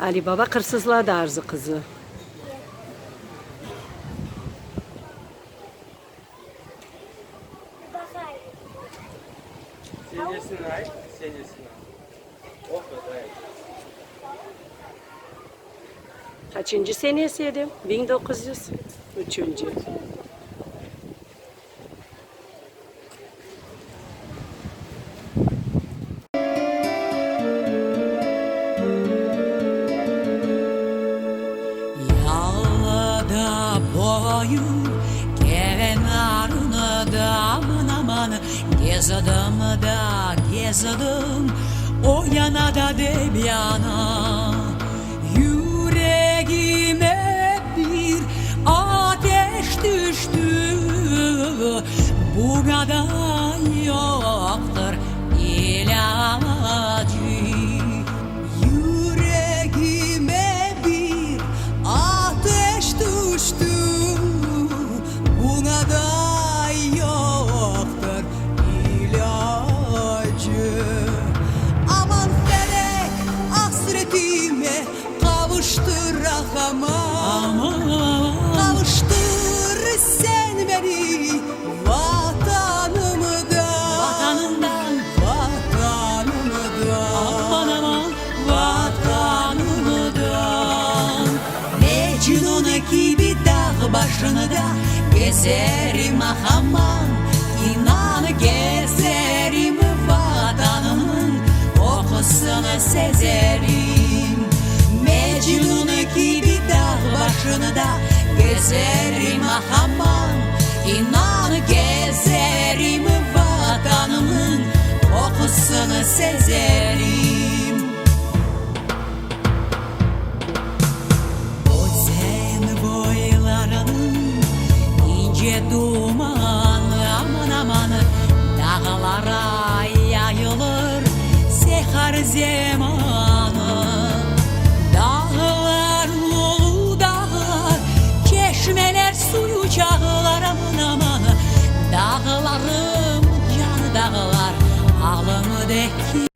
Ali Baba kırsızladı Arzu kızı. Senesin ay, senesin ay. O kadar. Kaçıncı senesiydim? 1900. Üçüncü. Yağda boyu kenarını da aman aman gezdim da gezdim o yana da de bir yana yüreğime bir ateş düştü bu kadar yoktur ilacı. Yüreğime bir ateş düştü buna da yoktur ilacı. Aman felek hasretime kavuştur aman kavuştur sen beni vatanımdan aman aman vatanımdan. Mecnun gibi dağ başında gezerim aman inan gezerim vatanımın kokusunu sezerim. Mecnun gibi dağ başında gezerim aman inan gezerim vatanımın kokusunu sezerim. O sen boylarının ince duman aman aman dağlara yayılır sehar zamanı. Dağlar ulu dağlar çeşmeler suyu çağlar aman aman dağlarım canı dağlar ağlamı deki.